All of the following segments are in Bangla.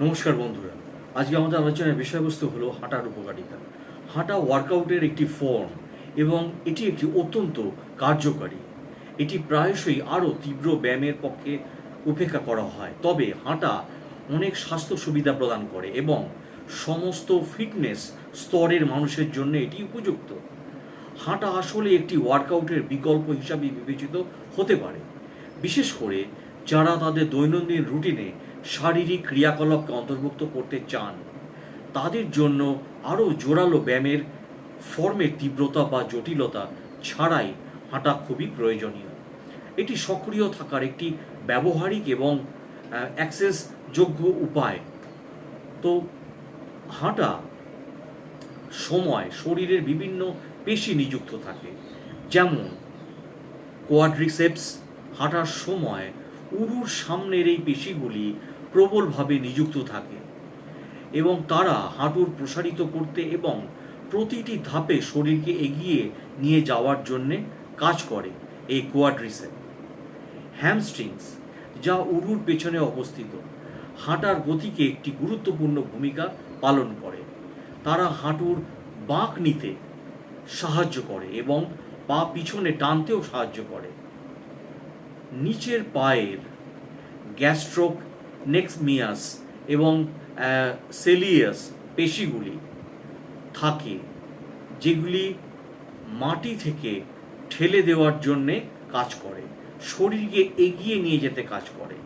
নমস্কার বন্ধুরা, আজকে আমাদের আলোচনার বিষয়বস্তু হলো হাঁটার উপকারিতা। হাঁটা ওয়ার্কআউটের একটি ফর্ম এবং এটি একটি অত্যন্ত কার্যকারী। এটি প্রায়শই আরও তীব্র ব্যায়ামের পক্ষে উপেক্ষা করা হয়, তবে হাঁটা অনেক স্বাস্থ্য সুবিধা প্রদান করে এবং সমস্ত ফিটনেস স্তরের মানুষের জন্য এটি উপযুক্ত। হাঁটা আসলে একটি ওয়ার্কআউটের বিকল্প হিসাবে বিবেচিত হতে পারে, বিশেষ করে যারা তাদের দৈনন্দিন রুটিনে শারীরিক ক্রিয়াকলাপকে অন্তর্ভুক্ত করতে চান। তাদের জন্য আরও জোরালো ব্যায়ামের ফর্মের তীব্রতা বা জটিলতা ছাড়াই হাঁটা খুবই প্রয়োজনীয়। এটি সক্রিয় থাকার একটি ব্যবহারিক এবং অ্যাক্সেসযোগ্য উপায়। তো হাঁটা সময় শরীরের বিভিন্ন পেশি নিযুক্ত থাকে, যেমন কোয়াড্রিসেপস। হাঁটার সময় উরুর সামনের এই পেশিগুলি প্রবলভাবে নিযুক্ত থাকে এবং তারা হাঁটুর প্রসারিত করতে এবং প্রতিটি ধাপে শরীরকে এগিয়ে নিয়ে যাওয়ার জন্যে কাজ করে এই কোয়াড্রিসেপ। হ্যামস্ট্রিংস, যা উরুর পেছনে অবস্থিত, হাঁটার গতিকে একটি গুরুত্বপূর্ণ ভূমিকা পালন করে। তারা হাঁটুর বাঁক নিতে সাহায্য করে এবং পা পিছনে টানতেও সাহায্য করে। নিচের পায়ের গ্যাস্ট্রোনেক্সমিয়াস এবং সেলিয়াস পেশিগুলি থাকে, যেগুলি মাটি থেকে ঠেলে দেওয়ার জন্যে কাজ করে, শরীরকে এগিয়ে নিয়ে যেতে কাজ করে।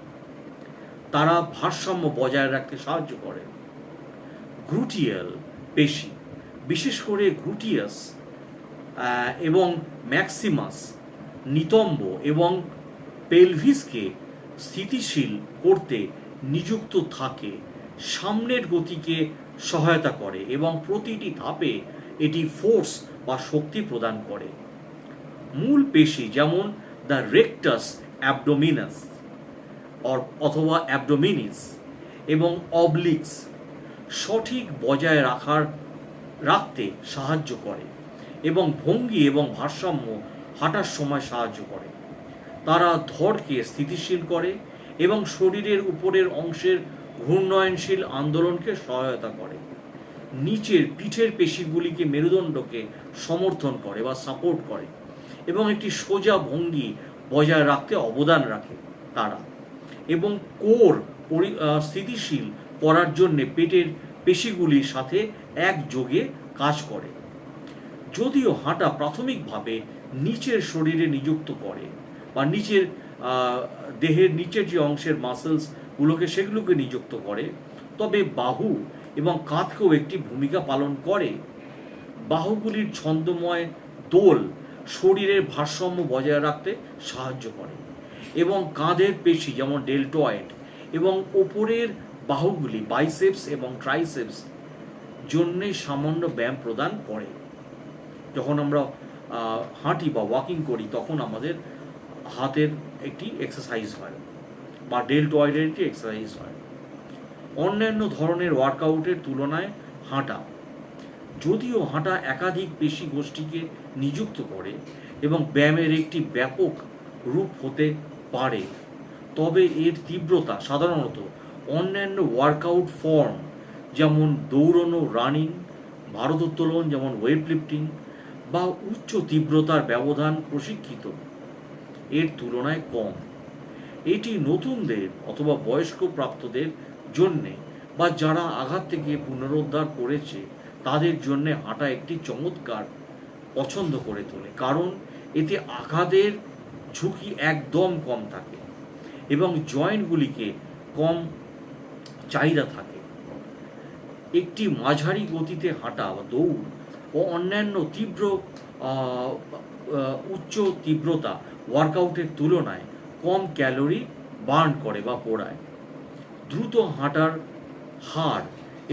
তারা ভারসাম্য বজায় রাখতে সাহায্য করে। গ্লুটিয়াল পেশি, বিশেষ করে গ্লুটিয়াস এবং ম্যাক্সিমাস, নিতম্ব এবং পেলভিসকে স্থিতিশীল করতে নিযুক্ত থাকে, সামনের গতিকে সহায়তা করে এবং প্রতিটি ধাপে এটি ফোর্স বা শক্তি প্রদান করে। মূল পেশি যেমন দ্য রেকটাস অ্যাবডোমিনাস অথবা অ্যাবডোমিনিস এবং অবলিক্স সঠিক বজায় রাখতে সাহায্য করে এবং ভঙ্গি এবং ভারসাম্য হাঁটার সময় সাহায্য করে। তারা ধড়কে স্থিতিশীল করে এবং শরীরের উপরের অংশের ঘূর্ণয়নশীল আন্দোলনকে সহায়তা করে। নিচের পিঠের পেশিগুলিকে মেরুদণ্ডকে সমর্থন করে বা সাপোর্ট করে এবং একটি সোজা ভঙ্গি বজায় রাখতে অবদান রাখে তারা, এবং কোর স্থিতিশীল করার জন্যে পেটের পেশিগুলির সাথে একযোগে কাজ করে। যদিও হাঁটা প্রাথমিকভাবে নিচের শরীরে নিযুক্ত করে বা নিচের দেহের নিচের যে অংশের মাসেলসগুলোকে সেগুলোকে নিযুক্ত করে, তবে বাহু এবং কাঁধকেও একটি ভূমিকা পালন করে। বাহুগুলির ছন্দময় দোল শরীরের ভারসাম্য বজায় রাখতে সাহায্য করে এবং কাঁধের পেশি যেমন ডেলটয়েড এবং ওপরের বাহুগুলি বাইসেপস এবং ট্রাইসেপস জন্যে সামান্য ব্যায়াম প্রদান করে। যখন আমরা হাঁটি বা ওয়াকিং করি তখন আমাদের হাতের একটি এক্সারসাইজ হয় বা ডেলটয়েডের একটি এক্সারসাইজ হয়। অন্যান্য ধরনের ওয়ার্কআউটের তুলনায় হাঁটা, যদিও হাঁটা একাধিক পেশি গোষ্ঠীকে নিযুক্ত করে এবং ব্যায়ামের একটি ব্যাপক রূপ হতে পারে, তবে এর তীব্রতা সাধারণত অন্যান্য ওয়ার্কআউট ফর্ম যেমন দৌড়ানো, রানিং, ভারোত্তোলন যেমন ওয়েট লিফটিং বা উচ্চ তীব্রতার ব্যবধান প্রশিক্ষিত এর তুলনায় কম। এটি নতুনদের অথবা বয়স্ক প্রাপ্তদের জন্যে বা যারা আঘাত থেকে পুনরুদ্ধার করেছে তাদের জন্যে হাঁটা একটি চমৎকার পছন্দ করে তোলে, কারণ এতে আঘাতের ঝুঁকি একদম কম থাকে এবং জয়েন্টগুলিকে কম চাহিদা থাকে। একটি মাঝারি গতিতে হাঁটা বা দৌড় ও অন্যান্য উচ্চ তীব্রতা ওয়ার্কআউটের তুলনায় কম ক্যালোরি বার্ন করে বা পোড়ায়। দ্রুত হাঁটার হার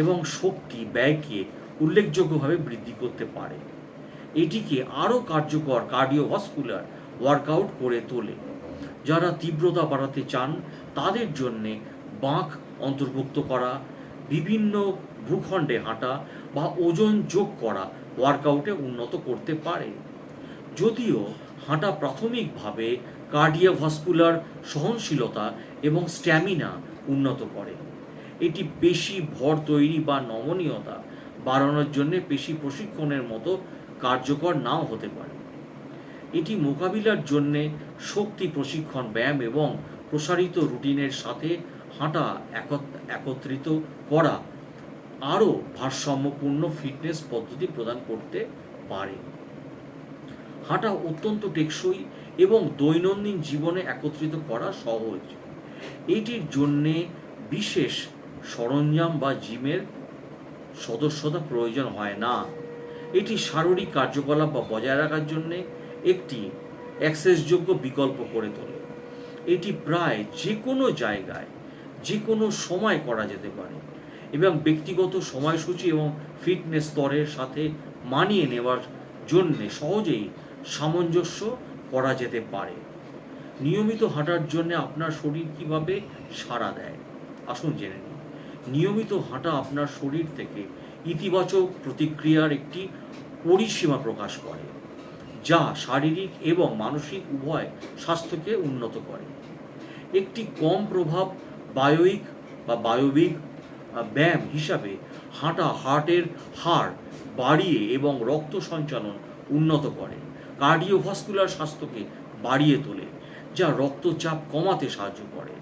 এবং শক্তি ব্যয়কে উল্লেখযোগ্যভাবে বৃদ্ধি করতে পারে। এটিকে আরও কার্যকর কার্ডিওভাস্কুলার ওয়ার্কআউট করে তোলে। যারা তীব্রতা বাড়াতে চান তাদের জন্যে বাঁক অন্তর্ভুক্ত করা, বিভিন্ন ভূখণ্ডে হাঁটা বা ওজন যোগ করা ওয়ার্কআউটে উন্নত করতে পারে। যদিও হাঁটা প্রাথমিকভাবে কার্ডিওভাস্কুলার সহনশীলতা এবং স্ট্যামিনা উন্নত করে, এটি পেশি ভর তৈরি বা নমনীয়তা বাড়ানোর জন্য পেশি প্রশিক্ষণের মতো কার্যকর নাও হতে পারে। এটি মোকাবিলার জন্যে শক্তি প্রশিক্ষণ ব্যায়াম এবং প্রসারিত রুটিনের সাথে হাঁটা একত্রিত করা আরও ভারসাম্যপূর্ণ ফিটনেস পদ্ধতি প্রদান করতে পারে। হাঁটা অত্যন্ত টেকসই এবং দৈনন্দিন জীবনে একত্রিত করা সহজ। এটির জন্যে বিশেষ সরঞ্জাম বা জিমের সদস্যতা প্রয়োজন হয় না। এটি শারীরিক কার্যকলাপ বা বজায় রাখার জন্যে একটি অ্যাক্সেসযোগ্য বিকল্প করে তোলে। এটি প্রায় যে কোনো জায়গায় যে কোনো সময় করা যেতে পারে এবং ব্যক্তিগত সময়সূচি এবং ফিটনেস স্তরের সাথে মানিয়ে নেওয়ার জন্যে সহজেই সামঞ্জস্য করা যেতে পারে। নিয়মিত হাঁটার জন্য আপনার শরীর কিভাবে সাড়া দেয়, আসুন জেনে নিন। নিয়মিত হাঁটা আপনার শরীর থেকে ইতিবাচক প্রতিক্রিয়ার একটি পরিসীমা প্রকাশ করে, যা শারীরিক এবং মানসিক উভয় স্বাস্থ্যকে উন্নত করে। একটি কম প্রভাব বায়োবিক ব্যায়াম হিসাবে হাঁটা হার্টের হার বাড়িয়ে এবং রক্ত সঞ্চালন উন্নত করে, কার্ডিওভাস্কুলার স্বাস্থ্যকে বাড়িয়ে তোলে, যা রক্তচাপ কমাতে সাহায্য করে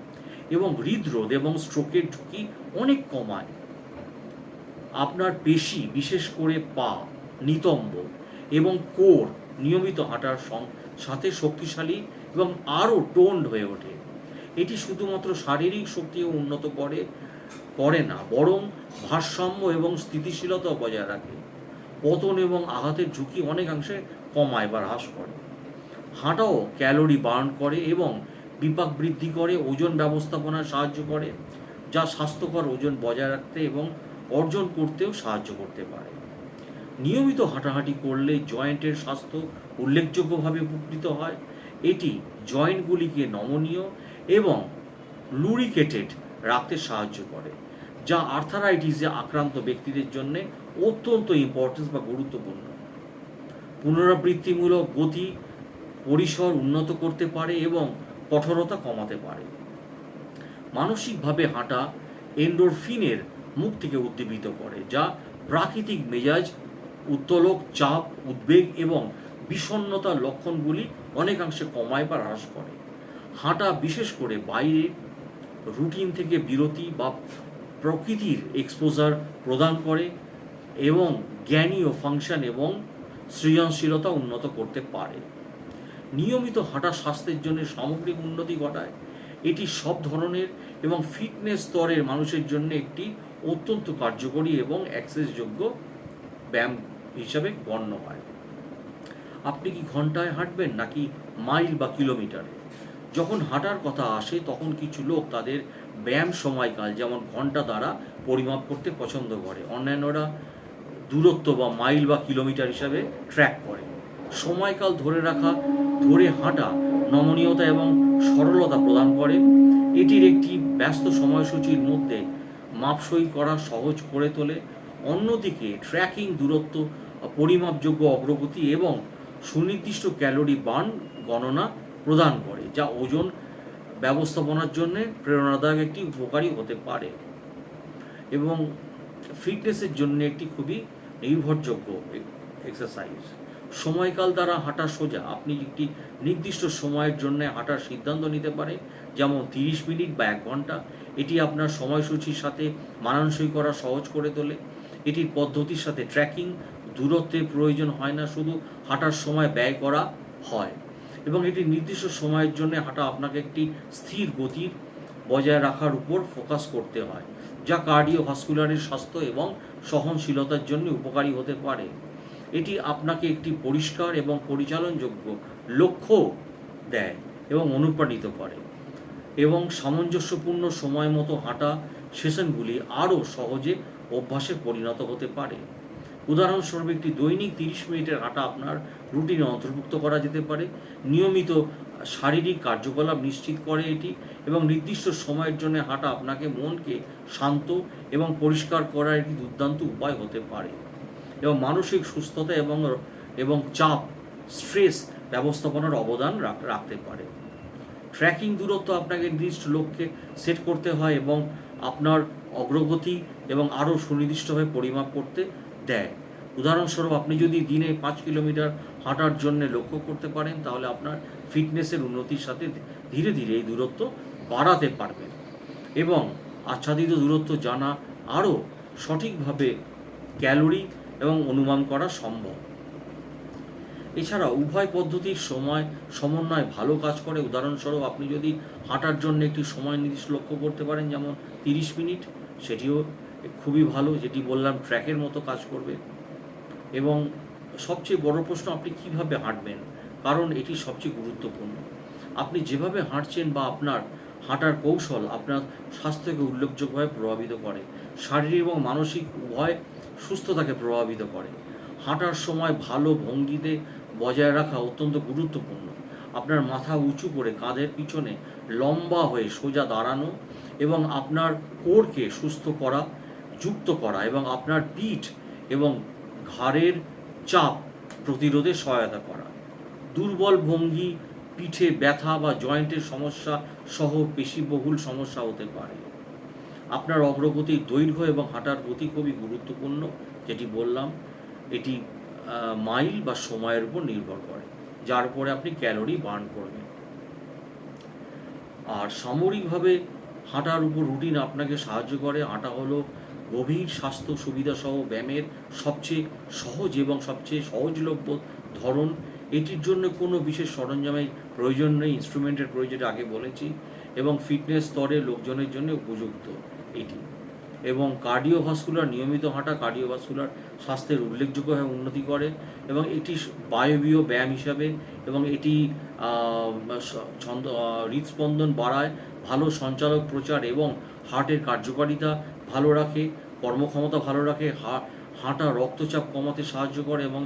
এবং হৃদরোগ এবং স্ট্রোকের ঝুঁকি অনেক কমায়। আপনার পেশি, বিশেষ করে পা, নিতম্ব এবং কোর নিয়মিত হাঁটার সাথে শক্তিশালী এবং আরও টোন্ড হয়ে ওঠে। এটি শুধুমাত্র শারীরিক শক্তিও উন্নত করে না, বরং ভারসাম্য এবং স্থিতিশীলতা বজায় রাখে। পতন এবং আঘাতের ঝুঁকি অনেকাংশে কমায় বা হ্রাস করে। হাঁটাও ক্যালোরি বার্ন করে এবং বিপাক বৃদ্ধি করে, ওজন ব্যবস্থাপনায় সাহায্য করে, যা স্বাস্থ্যকর ওজন বজায় রাখতে এবং অর্জন করতেও সাহায্য করতে পারে। নিয়মিত হাঁটাহাঁটি করলে জয়েন্টের স্বাস্থ্য উল্লেখযোগ্যভাবে উপকৃত হয়। এটি জয়েন্টগুলিকে নমনীয় এবং লুরিকেটেড রাখতে সাহায্য করে, যা আর্থারাইটিসে আক্রান্ত ব্যক্তিদের জন্য অত্যন্ত ইম্পর্টেন্স বা গুরুত্বপূর্ণ। পুনরাবৃত্তিমূলক গতি পরিসর উন্নত করতে পারে এবং কঠোরতা কমাতে পারে। মানসিকভাবে হাঁটা এন্ডোরফিনের মুক্তিকে উদ্দীপিত করে, যা প্রাকৃতিক মেজাজ উত্তোলক, চাপ, উদ্বেগ এবং বিষণ্ণতার লক্ষণগুলি অনেকাংশে কমায় বা হ্রাস করে। হাঁটা বিশেষ করে বাইরের রুটিন থেকে বিরতি বা প্রকৃতির এক্সপোজার প্রদান করে এবং জ্ঞানীয় ফাংশন এবং সৃজনশীলতা উন্নত করতে পারে। নিয়মিত হাঁটা স্বাস্থ্যের জন্য সামগ্রিক উন্নতি ঘটায়। এটি সব ধরনের এবং ফিটনেস স্তরের মানুষের জন্য একটি অত্যন্ত কার্যকরী এবং অ্যাক্সেসযোগ্য ব্যায়াম হিসাবে গণ্য হয়। আপনি কি ঘন্টায় হাঁটবেন নাকি মাইল বা কিলোমিটারে? যখন হাঁটার কথা আসে তখন কিছু লোক তাদের ব্যায়াম সময়কাল যেমন ঘন্টা দ্বারা পরিমাপ করতে পছন্দ করে, অন্যান্যরা দূরত্ব বা মাইল বা কিলোমিটার হিসাবে ট্র্যাক করে। সময়কাল ধরে হাঁটা নমনীয়তা এবং সরলতা প্রদান করে। এটির একটি ব্যস্ত সময়সূচির মধ্যে মাপসই করা সহজ করে তোলে। অন্যদিকে ট্র্যাকিং দূরত্ব, পরিমাপযোগ্য অগ্রগতি এবং সুনির্দিষ্ট ক্যালোরি বার্ন গণনা প্রদান করে, যা ওজন ব্যবস্থাপনার জন্য প্রেরণাদায়ক একটি উপকারী হতে পারে এবং ফিটনেসের জন্য একটি খুবই নির্ভরযোগ্য এক্সারসাইজ। সময়কাল দ্বারা হাঁটা সোজা। আপনি একটি নির্দিষ্ট সময়ের জন্য হাঁটার সিদ্ধান্ত নিতে পারেন, যেমন 30 মিনিট বা 1 ঘন্টা। এটি আপনার সময়সূচির সাথে মানানসই করা সহজ করে তোলে। এটির পদ্ধতির সাথে ট্র্যাকিং দূরত্বের প্রয়োজন হয় না, শুধু হাঁটার সময় ব্যয় করা হয় এবং এটি নির্দিষ্ট সময়ের জন্য হাঁটা আপনাকে একটি স্থির গতির বজায় রাখার উপর ফোকাস করতে হয়, যা কার্ডিওভাস্কুলারের স্বাস্থ্য এবং সহনশীলতার জন্য উপকারী হতে পারে। এটি আপনাকে একটি পরিষ্কার এবং পরিচালনযোগ্য লক্ষ্য দেয় এবং অনুপ্রাণিত করে এবং সামঞ্জস্যপূর্ণ সময় মতো হাঁটা সেশনগুলি আরও সহজে অভ্যাসে পরিণত হতে পারে। উদাহরণস্বরূপ, একটি দৈনিক 30 মিনিটের হাঁটা আপনার রুটিনে অন্তর্ভুক্ত করা যেতে পারে। নিয়মিত শারীরিক কার্যকলাপ নিশ্চিত করে এটি এবং নির্দিষ্ট সময়ের জন্য হাঁটা আপনাকে মনকে শান্ত এবং পরিষ্কার করার একটি দুর্দান্ত উপায় হতে পারে এবং মানসিক সুস্থতা এবং চাপ, স্ট্রেস ব্যবস্থাপনার অবদান রাখতে পারে। ট্র্যাকিং দূরত্ব আপনাকে নির্দিষ্ট লক্ষ্যে সেট করতে হয় এবং আপনার অগ্রগতি এবং আরও সুনির্দিষ্টভাবে পরিমাপ করতে দেয়। উদাহরণস্বরূপ, আপনি যদি দিনে 5 কিলোমিটার হাঁটার জন্য লক্ষ্য করতে পারেন, তাহলে আপনার ফিটনেসের উন্নতির সাথে ধীরে ধীরে এই দূরত্ব বাড়াতে পারবেন। এবং আচ্ছাদিত দূরত্ব জানা আরও সঠিকভাবে ক্যালোরি এবং অনুমান করা সম্ভব। এছাড়া উভয় পদ্ধতির সমন্বয় ভালো কাজ করে। উদাহরণস্বরূপ, আপনি যদি হাঁটার জন্য একটি সময় নির্দিষ্ট লক্ষ্য করতে পারেন, যেমন 30 মিনিট, সেটিও খুবই ভালো, যেটি বললাম ট্র্যাকের মতো কাজ করবে। এবং সবচেয়ে বড় প্রশ্ন, আপনি কিভাবে হাঁটবেন, কারণ এটি সবচেয়ে গুরুত্বপূর্ণ। আপনি যেভাবে হাঁটছেন বা আপনার হাঁটার কৌশল আপনার স্বাস্থ্যকে উল্লেখযোগ্যভাবে প্রভাবিত করে। শারীরিক এবং মানসিক উভয় সুস্থতাকে প্রভাবিত করে। হাঁটার সময় ভালো ভঙ্গিতে বজায় রাখা অত্যন্ত গুরুত্বপূর্ণ। আপনার মাথা উঁচু করে কাঁধের পিছনে লম্বা হয়ে সোজা দাঁড়ানো এবং আপনার কোরকে যুক্ত করা এবং আপনার পিঠ এবং ঘাড়ের চাপ প্রতিরোধে সহায়তা করা। দুর্বল ভঙ্গি পিঠে ব্যথা বা জয়েন্টের সমস্যা সহ পেশিবহুল সমস্যা হতে পারে। আপনার অগ্রগতির দৈর্ঘ্য এবং হাঁটার গতি খুবই গুরুত্বপূর্ণ, যেটি বললাম এটি মাইল বা সময়ের উপর নির্ভর করে, যার উপরে আপনি ক্যালোরি বার্ন করবেন। আর সামরিকভাবে হাঁটার উপর রুটিন আপনাকে সাহায্য করে। হাঁটা হলো গভীর স্বাস্থ্য সুবিধা সহ ব্যায়ামের সবচেয়ে সহজ এবং সবচেয়ে সহজলভ্য ধরন। এটির জন্য কোনো বিশেষ সরঞ্জামের প্রয়োজন নেই, ইনস্ট্রুমেন্টের প্রয়োজন আগে বলেছি, এবং ফিটনেস স্তরে লোকজনের জন্য উপযুক্ত এটি। এবং কার্ডিওভাস্কুলার নিয়মিত হাঁটা কার্ডিওভাস্কুলার স্বাস্থ্যের উল্লেখযোগ্যভাবে উন্নতি করে এবং এটি বায়বীয় ব্যায়াম হিসাবে, এবং এটি হৃদস্পন্দন বাড়ায়, ভালো সঞ্চালক প্রচার এবং হার্টের কার্যকারিতা ভালো রাখে, কর্মক্ষমতা ভালো রাখে। হাঁটা রক্তচাপ কমাতে সাহায্য করে এবং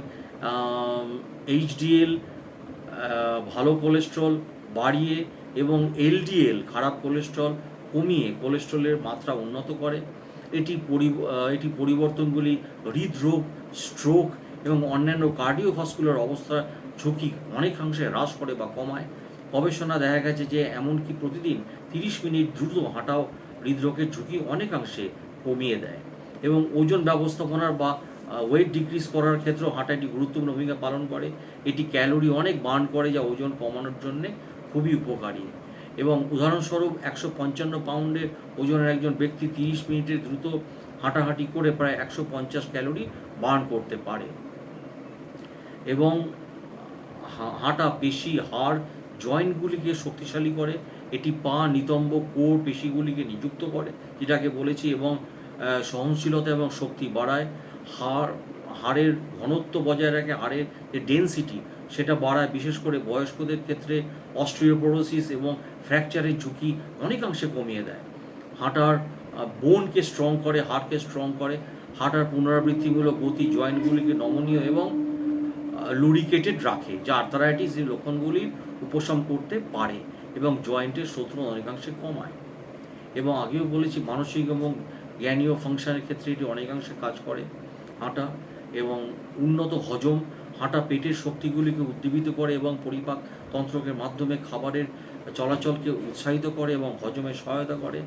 HDL ভালো কোলেস্ট্রল বাড়িয়ে এবং LDL খারাপ কোলেস্ট্রল কমিয়ে কোলেস্ট্রলের মাত্রা উন্নত করে। এটি পরিবর্তনগুলি হৃদরোগ, স্ট্রোক এবং অন্যান্য কার্ডিওভাস্কুলার অবস্থার ঝুঁকি অনেকাংশে হ্রাস করে বা কমায়। গবেষণা দেখা গেছে যে এমনকি প্রতিদিন 30 মিনিট দ্রুত হাঁটাও হৃদরোগের ঝুঁকি অনেকাংশে কমিয়ে দেয়। এবং ওজন ব্যবস্থাপনার বা ওয়েট ডিক্রিজ করার ক্ষেত্রেও হাঁটা একটি গুরুত্বপূর্ণ ভূমিকা পালন করে। এটি ক্যালোরি অনেক বার্ন করে, যা ওজন কমানোর জন্য খুবই উপকারী। এবং উদাহরণস্বরূপ 155 পাউন্ডের ওজনের একজন ব্যক্তি 30 মিনিটের দ্রুত হাঁটাহাঁটি করে প্রায় 150 ক্যালোরি বার্ন করতে পারে। এবং হাঁটা পেশি, হাড়, জয়েন্টগুলিকে শক্তিশালী করে। এটি পা, নিতম্ব, কোর পেশিগুলিকে নিযুক্ত করে, যেটাকে বলেছি, এবং সহনশীলতা এবং শক্তি বাড়ায়। হাড়ের ঘনত্ব বজায় রাখে, হাড়ের যে ডেনসিটি সেটা বাড়ায়। বিশেষ করে বয়স্কদের ক্ষেত্রে অস্টিওপোরোসিস এবং ফ্র্যাকচারের ঝুঁকি অনেকাংশে কমিয়ে দেয়। হাঁটার বোনকে স্ট্রং করে, হাড়কে স্ট্রং করে। হাঁটার পুনরাবৃত্তিমূলক গতি জয়েন্টগুলিকে নমনীয় এবং লুরিকেটেড রাখে, যা আর্থারাইটিসের লক্ষণগুলির উপশম করতে পারে এবং জয়েন্টের শত্রু অনেকাংশে কমায়। এবং আগেও বলেছি, মানসিক এবং জ্ঞানীয় ফাংশনের ক্ষেত্রে এটি অনেকাংশে কাজ করে হাঁটা। এবং উন্নত হজম, হাঁটা পেটের শক্তিগুলিকে উদ্দীপিত করে এবং পরিপাক তন্ত্রকের মাধ্যমে খাবারের চলাচলকে উৎসাহিত করে এবং হজমে সহায়তা করে।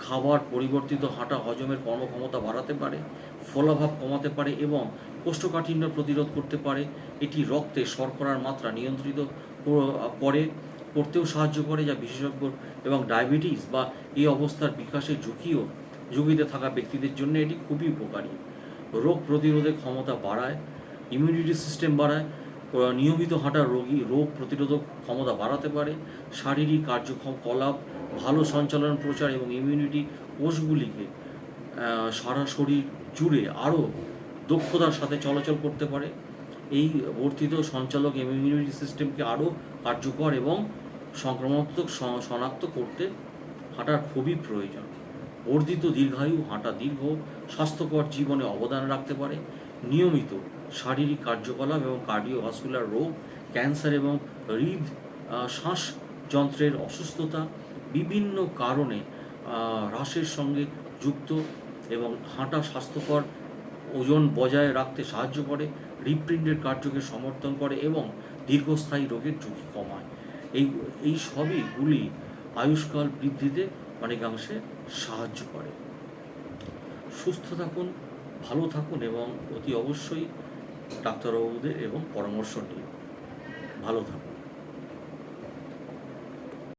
খাবার পরিবর্তিত হাঁটা হজমের কর্মক্ষমতা বাড়াতে পারে, ফোলাভাব কমাতে পারে এবং কোষ্ঠকাঠিন্য প্রতিরোধ করতে পারে। এটি রক্তে শর্করার মাত্রা নিয়ন্ত্রিত করতেও সাহায্য করে, যা বিশেষজ্ঞ এবং ডায়াবেটিস বা এই অবস্থার বিকাশের ঝুঁকিতে থাকা ব্যক্তিদের জন্য এটি খুবই উপকারী। রোগ প্রতিরোধের ক্ষমতা বাড়ায়, ইমিউনিটি সিস্টেম বাড়ায়। নিয়মিত হাঁটা রোগ প্রতিরোধক ক্ষমতা বাড়াতে পারে। শারীরিক কার্যকলাপ, ভালো সঞ্চালন প্রচার এবং ইমিউনিটি কোষগুলিকে সারা শরীর জুড়ে আরও দক্ষতার সাথে চলাচল করতে পারে। এই বর্ধিত সঞ্চালক ইমিউনিটি সিস্টেমকে আরও কার্যকর এবং সংক্রমণাত্মক শনাক্ত করতে হাঁটার খুবই প্রয়োজন। বর্ধিত দীর্ঘায়ু, হাঁটা দীর্ঘ স্বাস্থ্যকর জীবনে অবদান রাখতে পারে। নিয়মিত শারীরিক কার্যকলাপ এবং কার্ডিওভাস্কুলার রোগ, ক্যান্সার এবং শ্বাসযন্ত্রের অসুস্থতা বিভিন্ন কারণে হ্রাসের সঙ্গে যুক্ত। এবং হাঁটা স্বাস্থ্যকর ওজন বজায় রাখতে সাহায্য করে, হৃৎপিণ্ডের কার্যকে সমর্থন করে এবং দীর্ঘস্থায়ী রোগের ঝুঁকি কমায়। এই সবইগুলি আয়ুষ্কাল বৃদ্ধিতে অনেকাংশে সাহায্য করে। সুস্থ থাকুন, ভালো থাকুন এবং অতি অবশ্যই ডাক্তারবাবুদের এবং পরামর্শ নিন। ভালো থাকুন।